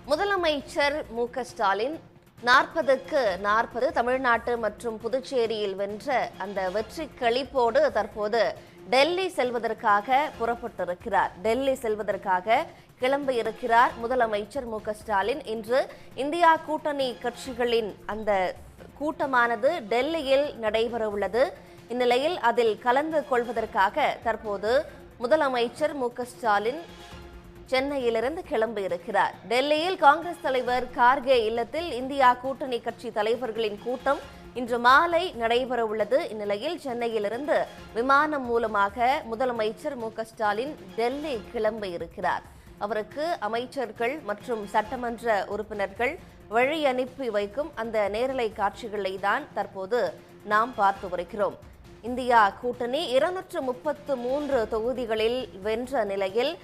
முதலமைச்சர் மு.க.ஸ்டாலின் 40க்கு 40 தமிழ்நாட்டு மற்றும் புதுச்சேரியில் வென்ற அந்த வெற்றி களிப்போடு தற்போது டெல்லி செல்வதற்காக புறப்பட்டிருக்கிறார். டெல்லி செல்வதற்காக கிளம்பியிருக்கிறார் முதலமைச்சர் மு.க.ஸ்டாலின். இன்று இந்தியா கூட்டணி கட்சிகளின் அந்த கூட்டமானது டெல்லியில் நடைபெறவுள்ளது. இந்நிலையில் அதில் கலந்து கொள்வதற்காக தற்போது முதலமைச்சர் மு.க.ஸ்டாலின் சென்னையிலிருந்து கிளம்பியிருக்கிறார். டெல்லியில் காங்கிரஸ் தலைவர் கார்கே இல்லத்தில் இந்தியா கூட்டணி கட்சி தலைவர்களின் கூட்டம் இன்று மாலை நடைபெறவுள்ளது. இந்நிலையில் சென்னையிலிருந்து விமானம் மூலமாக முதலமைச்சர் மு.க.ஸ்டாலின் டெல்லி கிளம்பியிருக்கிறார். அவருக்கு அமைச்சர்கள் மற்றும் சட்டமன்ற உறுப்பினர்கள் வழி அனுப்பி வைக்கும் அந்த நேரலை காட்சிகளை தான் தற்போது நாம் பார்த்து வருகிறோம். இந்தியா கூட்டணி 233 தொகுதிகளில் வென்ற நிலையில்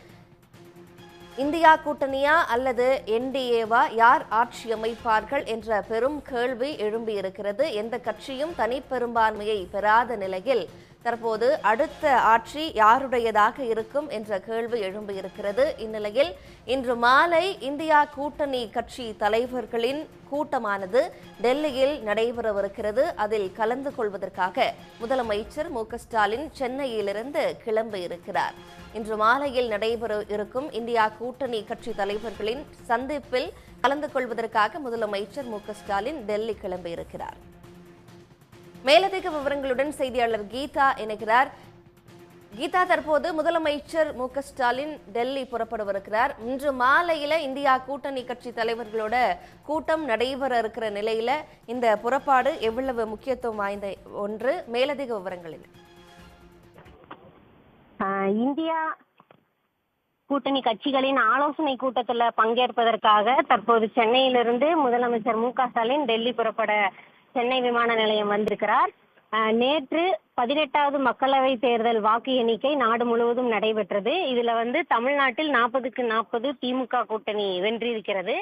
இந்தியா கூட்டணியா அல்லது என்டிஏவா யார் ஆட்சி அமைப்பார்கள் என்ற பெரும் கேள்வி எழும்பியிருக்கிறது. எந்த கட்சியும் தனிப்பெரும்பான்மையை பெறாத நிலையில் தற்போது அடுத்த ஆட்சி யாருடையதாக இருக்கும் என்ற கேள்வி எழும்பியிருக்கிறது. இந்நிலையில் இன்று மாலை இந்தியா கூட்டணி கட்சி தலைவர்களின் கூட்டமானது டெல்லியில் நடைபெறவிருக்கிறது. அதில் கலந்து கொள்வதற்காக முதலமைச்சர் மு.க.ஸ்டாலின் சென்னையிலிருந்து கிளம்பியிருக்கிறார். இன்று மாலையில் நடைபெற இருக்கும் இந்தியா கூட்டணி கட்சி தலைவர்களின் சந்திப்பில் கலந்து கொள்வதற்காக முதலமைச்சர் மு.க.ஸ்டாலின் டெல்லி கிளம்பியிருக்கிறார். மேலதிக விவரங்களுடன் செய்தியாளர் கீதா இணைகிறார். கீதா, தற்போது முதலமைச்சர் மு.க.ஸ்டாலின் டெல்லி புறப்படவிருக்கிறார். இன்று மாலையில இந்தியா கூட்டணி கட்சி தலைவர்களோட கூட்டம் நடைபெற இருக்கிற நிலையில இந்த புறப்பாடு எவ்வளவு முக்கியத்துவம் வாய்ந்த ஒன்று? மேலதிக விவரங்கள் என்ன? இந்தியா கூட்டணி கட்சிகளின் ஆலோசனை கூட்டத்தில் பங்கேற்பதற்காக தற்போது சென்னையிலிருந்து முதலமைச்சர் மு.க.ஸ்டாலின் டெல்லி புறப்பட சென்னை விமான நிலையம் வந்திருக்கிறார். நேற்று 18வது மக்களவை தேர்தல் வாக்கு எண்ணிக்கை நாடு முழுவதும் நடைபெற்றது. இதுல தமிழ்நாட்டில் 40க்கு 40 திமுக கூட்டணி வென்றிருக்கிறது.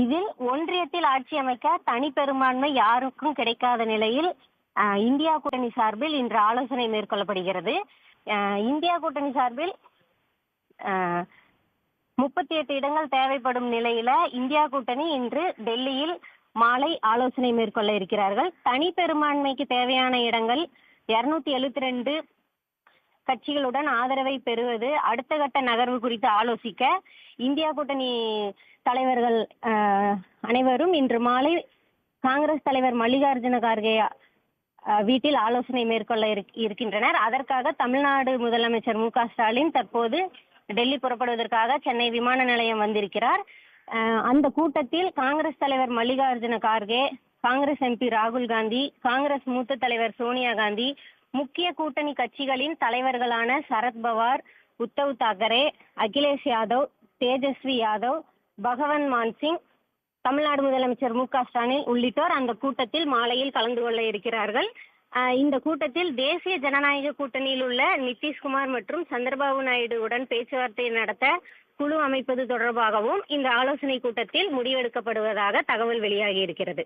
இதில் ஒன்றியத்தில் ஆட்சி அமைக்க தனி பெரும்பான்மை யாருக்கும் கிடைக்காத நிலையில் இந்தியா கூட்டணி சார்பில் இன்று ஆலோசனை மேற்கொள்ளப்படுகிறது. இந்தியா கூட்டணி சார்பில் 38 இடங்கள் தேவைப்படும் நிலையில இந்தியா கூட்டணி இன்று டெல்லியில் மாலை ஆலோசனை மேற்கொள்ள இருக்கிறார்கள். தனி பெரும்பான்மைக்கு தேவையான இடங்கள் 272 கட்சிகளுடன் ஆதரவை பெறுவது அடுத்த கட்ட நகர்வு குறித்து ஆலோசிக்க இந்தியா கூட்டணி தலைவர்கள் அனைவரும் இன்று மாலை காங்கிரஸ் தலைவர் மல்லிகார்ஜுன கார்கே வீட்டில் ஆலோசனை மேற்கொள்ள இருக்கின்றனர். அதற்காக தமிழ்நாடு முதலமைச்சர் மு.க.ஸ்டாலின் தற்போது டெல்லி புறப்படுவதற்காக சென்னை விமான நிலையம் வந்திருக்கிறார். அந்த கூட்டத்தில் காங்கிரஸ் தலைவர் மல்லிகார்ஜுன கார்கே, காங்கிரஸ் எம்பி ராகுல் காந்தி, காங்கிரஸ் மூத்த தலைவர் சோனியா காந்தி, முக்கிய கூட்டணி கட்சிகளின் தலைவர்களான சரத்பவார், உத்தவ் தாக்கரே, அகிலேஷ் யாதவ், தேஜஸ்வி யாதவ், பகவந்த் மான் சிங், தமிழ்நாடு முதலமைச்சர் மு.க.ஸ்டாலின் உள்ளிட்டோர் அந்த கூட்டத்தில் மாலையில் கலந்து கொள்ள இருக்கிறார்கள். இந்த கூட்டத்தில் தேசிய ஜனநாயக கூட்டணியில் உள்ள நிதிஷ்குமார் மற்றும் சந்திரபாபு நாயுடுவுடன் பேச்சுவார்த்தை நடத்த குழு அமைப்பது தொடர்பாகவும் இந்த ஆலோசனை கூட்டத்தில் முடிவெடுக்கப்படுவதாக தகவல் வெளியாகி இருக்கிறது.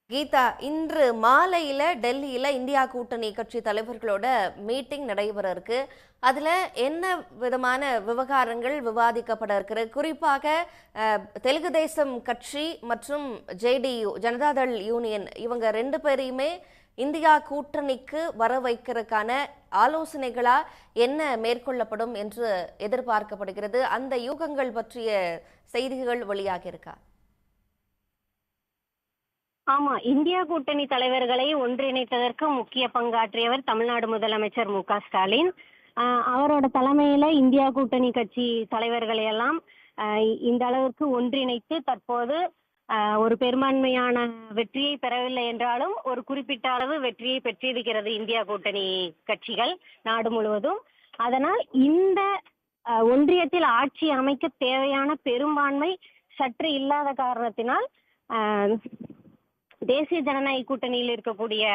கீதா, இன்று மாலையில டெல்லியில இந்தியா கூட்டணி கட்சி தலைவர்களோட மீட்டிங் நடைபெற இருக்கு. அதுல என்ன விதமான விவகாரங்கள் விவாதிக்கப்பட இருக்கிறது? குறிப்பாக தெலுங்கு தேசம் கட்சி மற்றும் ஜேடியு ஜனதாதள் யூனியன் இவங்க 2 பேரையுமே இந்தியா கூட்டணிக்கு வர வைக்கிறதுக்கான ஆலோசனைகளா என்ன மேற்கொள்ளப்படும் என்று எதிர்பார்க்கப்படுகிறது? அந்த யூகங்கள் பற்றிய செய்திகள் வெளியாக இருக்கா? ஆமா, இந்தியா கூட்டணி தலைவர்களை ஒன்றிணைத்ததற்கு முக்கிய பங்காற்றியவர் தமிழ்நாடு முதலமைச்சர் மு.க.ஸ்டாலின். அவரோட தலைமையில இந்தியா கூட்டணி கட்சி தலைவர்களை எல்லாம் இந்த அளவிற்கு ஒன்றிணைத்து தற்போது ஒரு பெரும்பான்மையான வெற்றியை பெறவில்லை என்றாலும் ஒரு குறிப்பிட்ட அளவு வெற்றியை பெற்றிருக்கிறது இந்தியா கூட்டணி கட்சிகள் நாடு முழுவதும். அதனால் இந்த ஒன்றியத்தில் ஆட்சி அமைக்க தேவையான பெரும்பான்மை சற்று இல்லாத காரணத்தினால் தேசிய ஜனநாயக கூட்டணியில் இருக்கக்கூடிய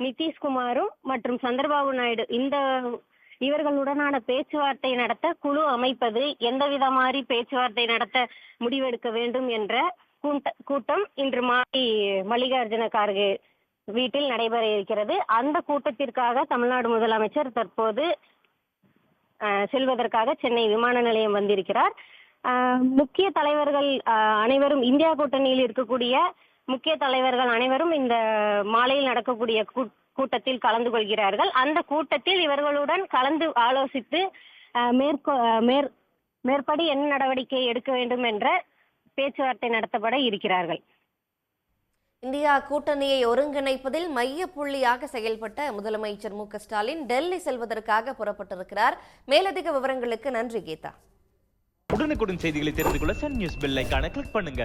நிதிஷ்குமாரும் மற்றும் சந்திரபாபு நாயுடு இவர்களுடனான பேச்சுவார்த்தை நடத்த குழு அமைப்பது, எந்த விதமாரி பேச்சுவார்த்தை நடத்த முடிவெடுக்க வேண்டும் என்ற கூட்டம் இன்று மாலை மல்லிகார்ஜுன கார்கே வீட்டில் நடைபெற இருக்கிறது. அந்த கூட்டத்திற்காக தமிழ்நாடு முதலமைச்சர் தற்போது செல்வதற்காக சென்னை விமான நிலையம் வந்திருக்கிறார். முக்கிய தலைவர்கள் அனைவரும், இந்தியா கூட்டணியில் இருக்கக்கூடிய முக்கிய தலைவர்கள் அனைவரும் இந்த மாலையில் நடக்கக்கூடிய கூட்டத்தில் கலந்து கொள்கிறார்கள். அந்த கூட்டத்தில் இவர்களுடன் கலந்து ஆலோசித்து மேற்படி என்ன நடவடிக்கை எடுக்க வேண்டும் என்ற பேச்சுவார்த்தை நடத்தப்பட இருக்கிறார்கள். இந்தியா கூட்டணியை ஒருங்கிணைப்பதில் மைய புள்ளியாக செயல்பட்ட முதலமைச்சர் மு.க.ஸ்டாலின் டெல்லி செல்வதற்காக புறப்பட்டிருக்கிறார். மேலதிக விவரங்களுக்கு நன்றி கீதா. உடனுக்குடன் செய்திகளை தெரிந்து கொள்ள சன் நியூஸ் பெல் ஐகானை கிளிக் பண்ணுங்க.